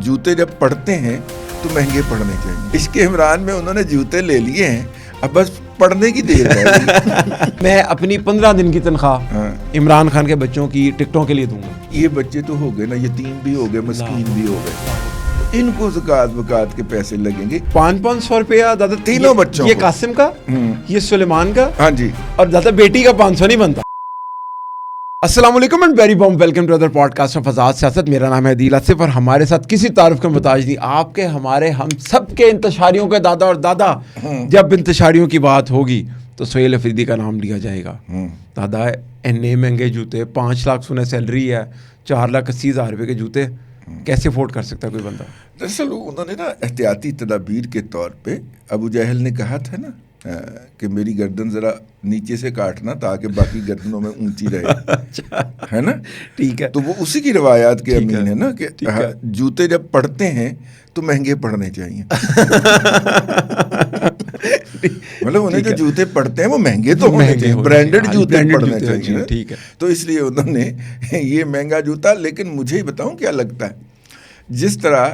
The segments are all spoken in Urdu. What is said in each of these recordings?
جوتے جب پڑھتے ہیں تو مہنگے پڑنے چاہیے. عشق عمران میں انہوں نے جوتے لے لیے ہیں, اب بس پڑھنے کی دیر ہے. میں اپنی 15 دن کی تنخواہ عمران خان کے بچوں کی ٹکٹوں کے لیے دوں گا. یہ بچے تو ہو گئے نا, یتیم بھی ہو گئے, مسکین بھی ہو گئے, ان کو زکوٰۃ وکات کے پیسے لگیں گے. 500 روپیہ دادا تینوں بچوں, یہ قاسم کا, یہ سلیمان کا, ہاں جی, اور دادا بیٹی کا 500 نہیں بنتا. السلام علیکم and very warm welcome to other podcast of فضاد سیاست. میرا نام ہے عدیل آصف اور ہمارے ساتھ کسی تعارف کا محتاج نہیں, آپ کے, ہمارے, ہم سب کے انتشاریوں کے دادا. اور دادا جب انتشاریوں کی بات ہوگی تو سہیل افریدی کا نام لیا جائے گا. دادا اتنے مہنگے جوتے, 5 لاکھ سنیں سیلری ہے, 4,80,000 روپے کے جوتے کیسے افورڈ کر سکتا ہے کوئی بندہ؟ دراصل انہوں نے نا احتیاطی تدابیر کے طور پہ, ابو جہل نے کہا تھا نا کہ میری گردن ذرا نیچے سے کاٹنا تاکہ باقی گردنوں میں اونچی رہے, ہے نا, ٹھیک ہے. تو وہ اسی کی روایات کے امین ہے نا کہ جوتے جب پڑھتے ہیں تو مہنگے پڑنے چاہیے. مطلب انہیں جو جوتے پڑھتے ہیں وہ مہنگے تو ہونے چاہیے, برانڈڈ جوتے پڑھنے چاہیے. ٹھیک ہے, تو اس لیے انہوں نے یہ مہنگا جوتا. لیکن مجھے ہی بتاؤں کیا لگتا ہے, جس طرح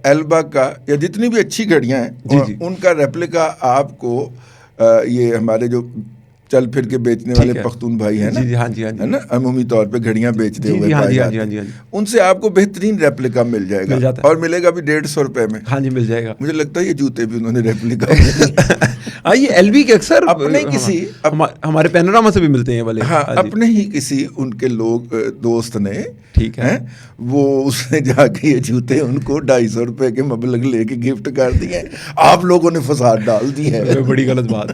ایلبا کا یا جتنی بھی اچھی گھڑیاں ہیں ان کا ریپلیکا آپ کو یہ ہمارے جو چل پھر کے بیچنے والے پختون بھائی ہیں نا, عمومی طور پہ گھڑیاں بیچتے ہوئے پائے جاتے ہیں, ان سے آپ کو بہترین ریپلیکا مل جائے گا, اور ملے گا بھی 150 روپے میں. ہاں جی, مل جائے گا. مجھے لگتا ہے یہ جوتے بھی انہوں نے ریپلیکا یہ ایل بی کے اکثر اپنے کسی ہمارے پینوراما سے بھی ملتے ہیں والے. ہاں, اپنے ہی کسی ان کے لوگ دوست نے, ٹھیک ہے, وہ اس نے جا کے یہ جوتے ان کو 250 روپے کے مبلغ لے کے گفٹ کر دیے. آپ لوگوں نے فساد ڈال دی ہے, بڑی غلط بات.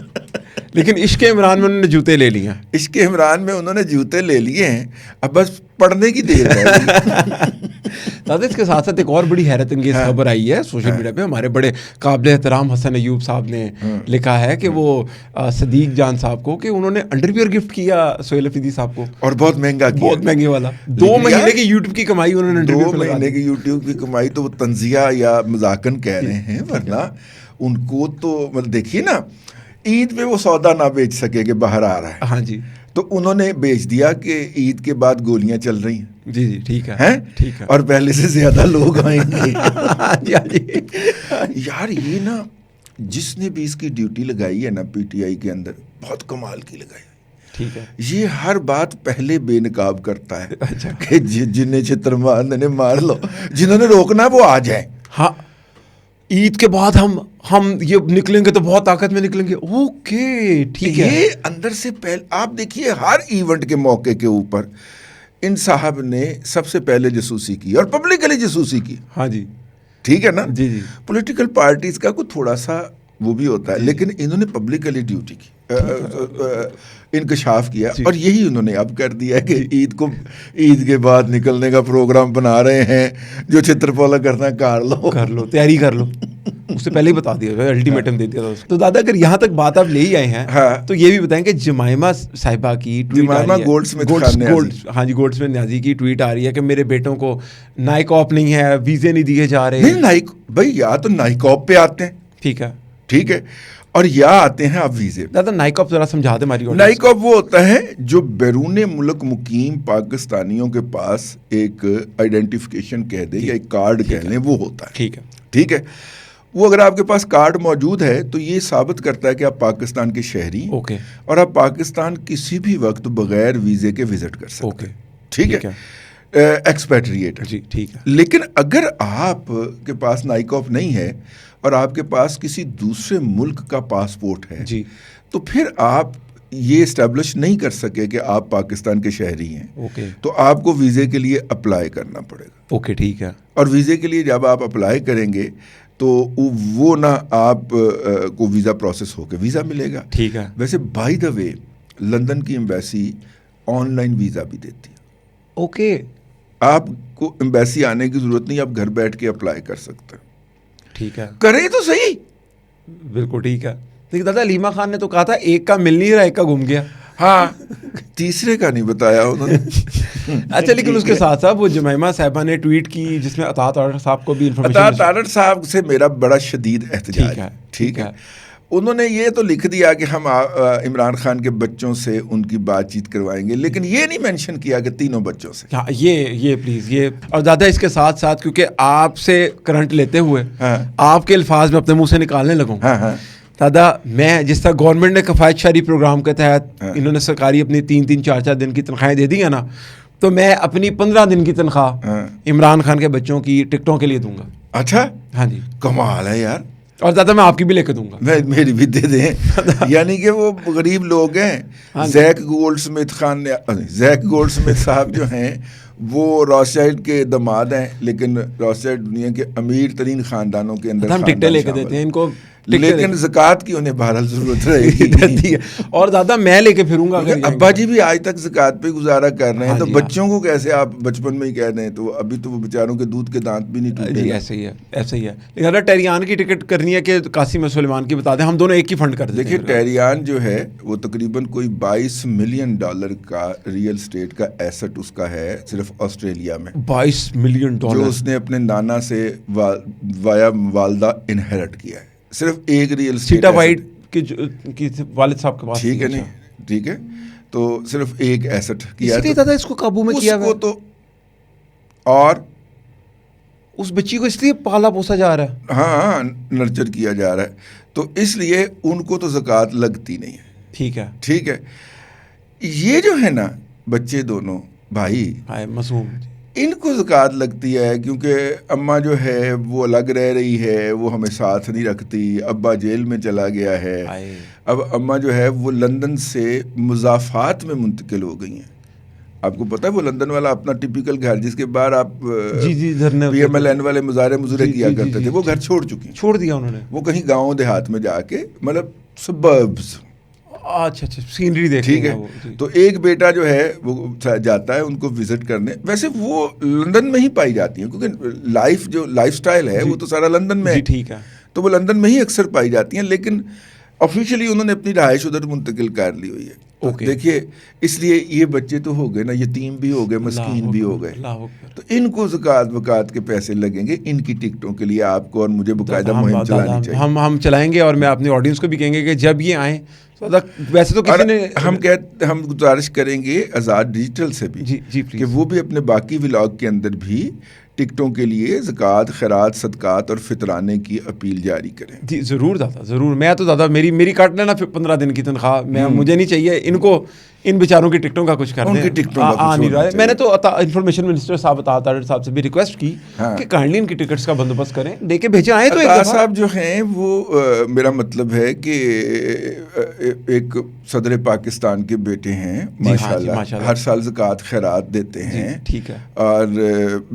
لیکن عشق عمران میں انہوں نے جوتے لے لیے ہیں. عشق عمران میں انہوں نے جوتے لے لیے ہیں, اب بس پڑھنے کی دیر ہے. دادا اس کے ساتھ ساتھ ایک اور بڑی حیرت انگیز خبر آئی ہے سوشل میڈیا پہ. ہمارے بڑے قابل احترام حسن ایوب صاحب نے لکھا ہے کہ وہ صدیق جان صاحب کو کہ انہوں نے انڈر ویئر گفٹ کیا سہیل افریدی صاحب کو, اور بہت مہنگا کیا, بہت مہنگے والا. 2 مہینے کی یوٹیوب کی کمائی انہوں نے 2 مہینے کی یوٹیوب کی کمائی تو وہ تنزیہ یا مذاقن کہہ رہے ہیں, ورنہ ان کو تو مطلب دیکھیے نا, عید پہ وہ سودا نہ بیچ سکے کہ باہر آ رہا ہے. ہاں جی, تو انہوں نے بیچ دیا کہ عید کے بعد گولیاں چل رہی ہیں. جی جی, ٹھیک ہے, ٹھیک ہے, اور پہلے سے زیادہ لوگ آئیں گے. جی یار یہ نا جس نے بھی اس کی ڈیوٹی لگائی ہے نا پی ٹی آئی کے اندر, بہت کمال کی لگائی. ٹھیک ہے, یہ ہر بات پہلے بے نقاب کرتا ہے کہ جنہیں چھتر مارنے مار لو, جنہوں نے روکنا وہ آ جائیں. ہاں, عید کے بعد ہم یہ نکلیں گے تو بہت طاقت میں نکلیں گے. اوکے, ٹھیک ہے. یہ اندر سے پہلے آپ دیکھیے ہر ایونٹ کے موقع کے اوپر ان صاحب نے سب سے پہلے جاسوسی کی اور پبلکلی جاسوسی کی. ہاں جی, ٹھیک ہے نا. جی جی, پولیٹیکل پارٹیز کا کوئی تھوڑا سا وہ بھی ہوتا ہے, لیکن انہوں نے پبلکلی ڈیوٹی کی, انکشاف کیا, اور یہی انہوں نے اب کر دیا کہ عید کے بعد نکلنے کا پروگرام بنا رہے ہیں, جو چھتر پولا کرنا ہے کر لو, تیاری کر لو. اس سے پہلے ہی بتا دیا, الٹیمیٹم دے دیا تھا. تو دادا اگر یہاں تک بات آپ لے ہی آئے ہیں تو یہ بھی بتائیں کہ جمائمہ صاحبہ کی گولڈسمتھ نیازی کی ٹویٹ آ رہی ہے کہ میرے بیٹوں کو نائک آپ نہیں ہے, ویزے نہیں دیے جا رہے. نائک بھائی یا تو نائک آپ پہ آتے ہیں, ٹھیک ہے, اور یا آتے ہیں آپ ویزے. دادا نائک آف ذرا سمجھا دیں ہماری. نائک آف وہ ہوتا ہے جو بیرون ملک مقیم پاکستانیوں کے پاس ایک آئیڈینٹیفیکیشن کہہ دیں یا ایک کارڈ کہہ لیں, وہ ہوتا ہے. ٹھیک ہے, وہ اگر آپ کے پاس کارڈ موجود ہے تو یہ ثابت کرتا ہے کہ آپ پاکستان کے شہری ہیں, اور آپ پاکستان کسی بھی وقت بغیر ویزے کے وزٹ کر سکتے ہیں. ٹھیک ہے, ایکسپیٹریٹ. جی ٹھیک ہے. لیکن اگر آپ کے پاس نائک آف نہیں ہے اور آپ کے پاس کسی دوسرے ملک کا پاسپورٹ ہے, جی, تو پھر آپ یہ اسٹیبلش نہیں کر سکے کہ آپ پاکستان کے شہری ہیں. تو آپ کو ویزے کے لیے اپلائی کرنا پڑے گا. اوکے, ٹھیک ہے. اور ویزے کے لیے جب آپ اپلائی کریں گے تو وہ نہ آپ کو ویزا پروسیس ہو کے ویزا ملے گا. ٹھیک ہے. ویسے بائی دا وے لندن کی ایمبیسی آن لائن ویزا بھی دیتی ہے. اوکے, آپ کو ایمبیسی آنے کی ضرورت نہیں, آپ گھر بیٹھ کے اپلائی کر سکتے ہیں. ٹھیک ہے, کریں تو صحیح. بالکل ٹھیک ہے. لیکن دادا علیمہ خان نے تو کہا تھا ایک کا مل نہیں رہا, ایک کا گم گیا. ہاں, تیسرے کا نہیں بتایا انہوں نے. اچھا, لیکن اس کے ساتھ ساتھ وہ جمائمہ صاحبہ نے ٹویٹ کی جس میں اطاعت آرڈر صاحب کو بھی اطاعت آرڈر صاحب سے میرا بڑا شدید احتجاج ہے. ٹھیک ہے, انہوں نے یہ تو لکھ دیا کہ ہم عمران خان کے بچوں سے ان کی بات چیت کروائیں گے، لیکن یہ نہیں مینشن کیا کہ تینوں بچوں سے. ہاں یہ پلیز یہ. اور دادا اس کے ساتھ ساتھ کیونکہ آپ سے کرنٹ لیتے ہوئے آپ کے الفاظ میں اپنے منہ سے نکالنے لگوں. دادا میں جس طرح گورنمنٹ نے کفایت شہری پروگرام کے تحت انہوں نے سرکاری اپنی 3-3 4-4 دن کی تنخواہیں دے دی ہیں نا، تو میں اپنی 15 دن کی تنخواہ عمران خان کے بچوں کی ٹکٹوں کے لیے دوں گا. اچھا ہاں جی کمال ہے یار. اور دادا میں آپ کی بھی لے کے دوں گا. میری بھی دے دیں. یعنی کہ وہ غریب لوگ ہیں. زیک گولڈ سمتھ صاحب جو ہیں وہ روتشائلڈ کے دماد ہیں، لیکن روتشائلڈ دنیا کے امیر ترین خاندانوں کے اندر ہم ٹکٹیں لے کے دیتے ہیں ان کو، لیکن زکوٰۃ کی انہیں بہرحال ضرورت رہے گی. اور دادا میں لے کے پھروں گا. ابا جی بھی آج تک زکوٰۃ پہ گزارا کر رہے ہیں، تو بچوں کو کیسے آپ بچپن میں ہی کہہ رہے ہیں؟ تو ابھی تو وہ بیچاروں کے دودھ کے دانت بھی نہیں ٹوٹے. جی ایسے ہی ہے، ایسے ہی ہے. لیکن ٹیریان کی ٹکٹ کرنی ہے کہ قاسم سلیمان کی بتا دیں، ہم دونوں ایک ہی فنڈ کر دیں. دیکھیے ٹیریان جو ہے وہ تقریباً کوئی $22 ملین کا ریئل اسٹیٹ کا ایسٹ اس کا ہے صرف آسٹریلیا میں. $22 ملین جو اس نے اپنے نانا سے وایا والدہ انہیرٹ کیا ہے. صرف ایک ریئل اسٹیٹ سیٹا وائٹ کی والد صاحب کے پاس. ٹھیک ہے، نہیں ٹھیک ہے، تو صرف ایک ایسٹ کیا ہے. دادا اس کو قابو میں کیا ہے تو، اور اس بچی کو اس لیے پالا پوسا جا رہا ہے. ہاں نرچر کیا جا رہا ہے، تو اس لیے ان کو تو زکوٰۃ لگتی نہیں ہے. ٹھیک ہے ٹھیک ہے. یہ جو ہے نا بچے دونوں بھائی معصوم، ان کو زکوٰۃ لگتی ہے کیونکہ اماں جو ہے وہ الگ رہ رہی ہے، وہ ہمیں ساتھ نہیں رکھتی. ابا جیل میں چلا گیا ہے. اب اماں جو ہے وہ لندن سے مضافات میں منتقل ہو گئی ہیں. آپ کو پتہ ہے وہ لندن والا اپنا ٹپیکل گھر جس کے باہر آپ PMLN والے مظاہرے کیا کرتے تھے، وہ گھر چھوڑ چکی ہیں. چھوڑ دیا انہوں نے. وہ کہیں گاؤں دیہات میں جا کے مطلب سبربز. اچھا سینری دیکھ. ٹھیک ہے. تو ایک بیٹا جو ہے وہ جاتا ہے ان کو وزٹ کرنے. ویسے وہ لندن میں ہی پائی جاتی ہیں کیونکہ لائف سٹائل ہے وہ تو سارا لندن میں ہے. ٹھیک ہے. تو وہ لندن میں ہی اکثر پائی جاتی ہیں، لیکن آفیشلی انہوں نے اپنی رہائش ادھر منتقل کر لی ہوئی ہے. دیکھیے اس لیے یہ بچے تو ہو گئے نا، یتیم بھی ہو گئے، مسکین بھی ہو گئے. تو ان کو زکوٰۃ وکات کے پیسے لگیں گے ان کی ٹکٹوں کے لیے. آپ کو اور مجھے باقاعدہ مہم چلانی چاہیے. ہم چلائیں گے، اور میں اپنی آڈینس کو بھی کہیں گے کہ جب یہ آئیں ویسے تو کسی نے ہم گزارش کریں گے آزاد ڈیجیٹل سے بھی کہ وہ بھی اپنے باقی ولاگ کے اندر بھی ٹکٹوں کے لیے زکوٰۃ، خیرات، صدقات اور فطرانے کی اپیل جاری کریں. جی ضرور دادا ضرور. میں تو دادا میری کاٹ لینا 15 دن کی تنخواہ. مجھے نہیں چاہیے. ان کو ان بیچاروں کی ٹکٹوں کا کچھ کر دیں. نہیں رہا ہے. میں نے تو انفارمیشن منسٹر صاحب عطا طاہر صاحب سے بھی ریکویسٹ کی کہ کائنڈلی ان کی ٹکٹس کا بندوبست کریں، لے کے بھیجیں. آئے تو عطا صاحب جو ہیں وہ میرا مطلب ہے کہ ایک صدر پاکستان کے بیٹے ہیں ماشاءاللہ، ہر سال زکوٰۃ خیرات دیتے ہیں. ٹھیک ہے. اور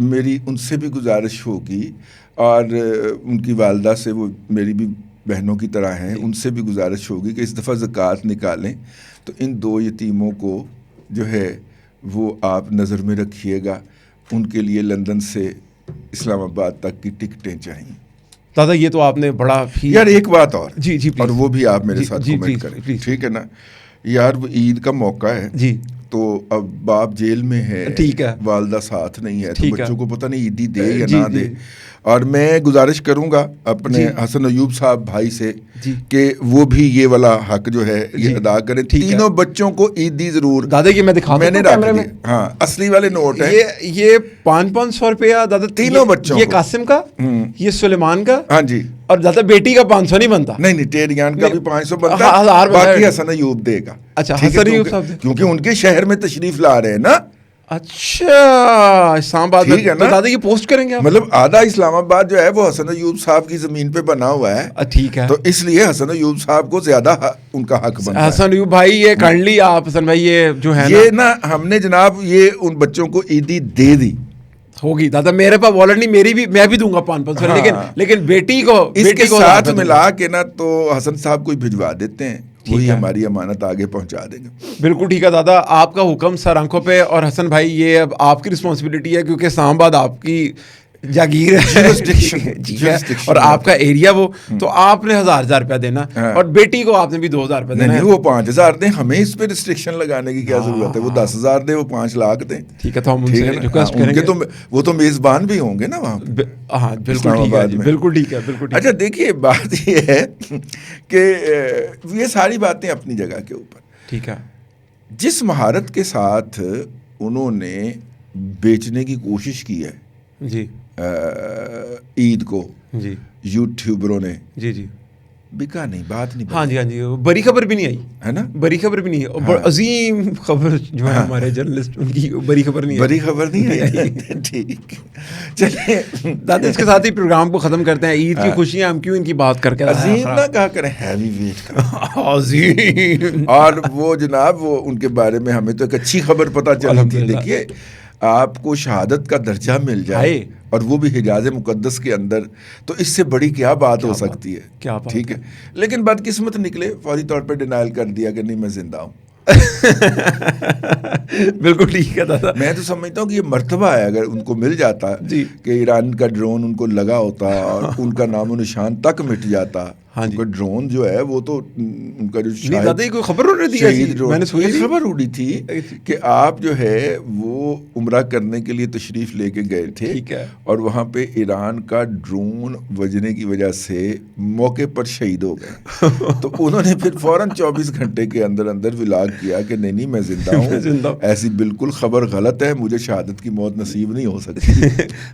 میری ان سے بھی گزارش ہوگی، اور ان کی والدہ سے، وہ میری بھی بہنوں کی طرح ہیں، ان سے بھی گزارش ہوگی کہ اس دفعہ زکوٰۃ نکالیں تو ان 2 یتیموں کو جو ہے وہ آپ نظر میں رکھیے گا. ان کے لیے لندن سے اسلام آباد تک کی ٹکٹیں چاہیے. دادا یہ تو آپ نے بڑا یار ایک بات اور، جی اور وہ بھی آپ میرے ساتھ کمنٹ کریں، ٹھیک ہے نا یار. وہ عید کا موقع ہے جی، تو اب باپ جیل میں ہے، ٹھیک ہے، والدہ ساتھ نہیں ہے، تو بچوں کو پتہ نہیں عیدی دے یا نہ دے. اور میں گزارش کروں گا اپنے حسن ایوب صاحب بھائی سے کہ وہ بھی یہ والا حق جو ہے یہ ادا کریں. تینوں بچوں کو عیدی ضرور. دادا یہ میں دکھا، میں نے رکھ دی. ہاں اصلی والے نوٹ ہیں یہ 500 روپیہ دادا تینوں بچوں. یہ قاسم کا، یہ سلیمان کا. ہاں جی. اور دادا بیٹی کا 500 نہیں بنتا. نہیں ٹیریان کا بھی 500 بنتا ہے، باقی حسن ایوب دے گا. اچھا حسن ایوب صاحب کیونکہ ان کے شہر میں تشریف لا رہے ہیں نا. اچھا اسلام آباد ٹھیک ہے نا. دادا یہ پوسٹ کریں گے مطلب آدھا اسلام آباد جو ہے وہ حسن ایوب صاحب کی زمین پہ بنا ہوا ہے. ٹھیک ہے. تو اس لیے حسن ایوب صاحب کو زیادہ ان کا حق بنتا ہے. حسن ایوب بھائی یہ کر لی آپ حسن بھائی، یہ جو ہے یہ نا ہم نے جناب یہ ان بچوں کو عیدی دے دی ہوگی. دادا میرے پاس والٹ نہیں، میری بھی میں بھی دوں گا 500، لیکن بیٹی کو اس کے ساتھ ملا کے نا تو حسن صاحب کو بھجوا دیتے ہیں، وہی ہماری امانت آگے پہنچا دیں گے. بالکل ٹھیک ہے دادا. آپ کا حکم سر آنکھوں پہ. اور حسن بھائی یہ اب آپ کی رسپانسبلٹی ہے کیونکہ اسلام آباد آپ کی جاگیر ہے اور آپ کا ایریا وہ, تو آپ نے 1000 روپیہ دینا اور بیٹی کو آپ نے بھی 2000 روپیہ دینا. نہیں وہ 5000 دیں, ہمیں اس پہ ریسٹرکشن لگانے کی کیا ضرورت ہے, وہ 10000 دیں, وہ 5 لاکھ دیں. ٹھیک ہے, تو ہم ان سے ریکویسٹ کریں گے, وہ تو میزبان بھی ہوں گے نا وہاں. ہاں بالکل ٹھیک ہے, بالکل ٹھیک ہے, بالکل ٹھیک ہے. اچھا دیکھیے بات یہ ہے کہ یہ ساری باتیں اپنی جگہ کے اوپر. ٹھیک ہے. جس مہارت کے ساتھ انہوں نے بیچنے کی کوشش کی ہے جی عید کو, جی یوٹیوبروں نے, جی جی بکا نہیں, بات نہیں. ہاں جی ہاں جی, بڑی خبر بھی نہیں آئی ہے نا, بڑی خبر بھی نہیں ہے, اور عظیم خبر جو ہے ہمارے جرنلسٹ ان کی بڑی خبر نہیں ہے, بڑی خبر نہیں ہے. ٹھیک, چلیے دادا اس کے ساتھ ہی پروگرام کو ختم کرتے ہیں. عید کی خوشیاں ہم کیوں ان کی بات کر کے عظیم نہ کہا کریں, ہیوی ویٹ کا عظیم. اور وہ جناب وہ ان کے بارے میں ہمیں تو ایک اچھی خبر پتہ چلی تھی. دیکھیے آپ کو شہادت کا درجہ مل جائے اور وہ بھی حجاز مقدس کے اندر, تو اس سے بڑی کیا بات ہو سکتی ہے. ٹھیک ہے, لیکن بدقسمت نکلے, فوری طور پہ ڈینائل کر دیا کہ نہیں میں زندہ ہوں. بالکل ٹھیک ہے دادا. میں تو سمجھتا ہوں کہ یہ مرتبہ ہے, اگر ان کو مل جاتا کہ ایران کا ڈرون ان کو لگا ہوتا اور ان کا نام و نشان تک مٹ جاتا. ڈرون جو ہے وہ تو ان کا جو کوئی خبر میں نے خبر اڑی تھی کہ آپ جو ہے وہ عمرہ کرنے کے لیے تشریف لے کے گئے تھے اور وہاں پہ ایران کا ڈرون بجنے کی وجہ سے موقع پر شہید ہو گئے. تو انہوں نے پھر فوراً 24 گھنٹے کے اندر اندر ولاگ کیا کہ نہیں میں زندہ ہوں, ایسی بالکل خبر غلط ہے, مجھے شہادت کی موت نصیب نہیں ہو سکتی.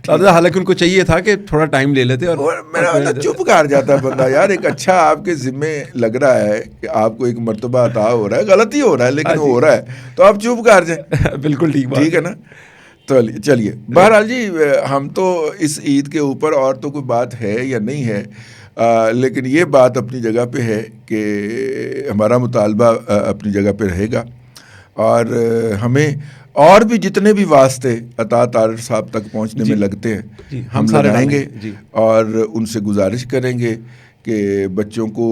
حالانکہ ان کو چاہیے تھا کہ تھوڑا ٹائم لے لیتے, اور میرا چپ کر جاتا بندہ. یار ایک اچھا آپ کے ذمے لگ رہا ہے کہ آپ کو ایک مرتبہ عطا ہو رہا ہے, غلطی ہو رہا ہے لیکن ہو رہا ہے, تو آپ چپ کر جائیں. بالکل ٹھیک ہے نا. تو چلیے بہرحال جی, ہم تو اس عید کے اوپر اور تو کوئی بات ہے یا نہیں ہے, لیکن یہ بات اپنی جگہ پہ ہے کہ ہمارا مطالبہ اپنی جگہ پہ رہے گا, اور ہمیں اور بھی جتنے بھی واسطے عطا طارق صاحب تک پہنچنے میں لگتے ہیں ہم لگائیں گے, اور ان سے گزارش کریں گے کہ بچوں کو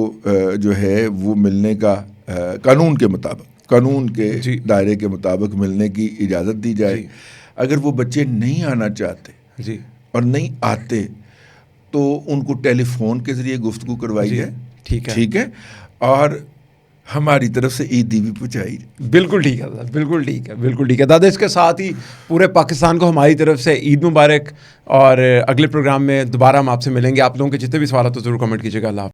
جو ہے وہ ملنے کا قانون کے مطابق, قانون کے دائرے کے مطابق ملنے کی اجازت دی جائے. اگر وہ بچے نہیں آنا چاہتے اور نہیں آتے تو ان کو ٹیلی فون کے ذریعے گفتگو کروائی جائے. ٹھیک ہے, اور ہماری طرف سے عیدی بھی پہنچائی. بالکل ٹھیک ہے, بالکل ٹھیک ہے, بالکل ٹھیک ہے دادا. اس کے ساتھ ہی پورے پاکستان کو ہماری طرف سے عید مبارک, اور اگلے پروگرام میں دوبارہ ہم آپ سے ملیں گے. آپ لوگوں کے جتنے بھی سوالات تو ضرور کمنٹ کیجیے گا. اللہ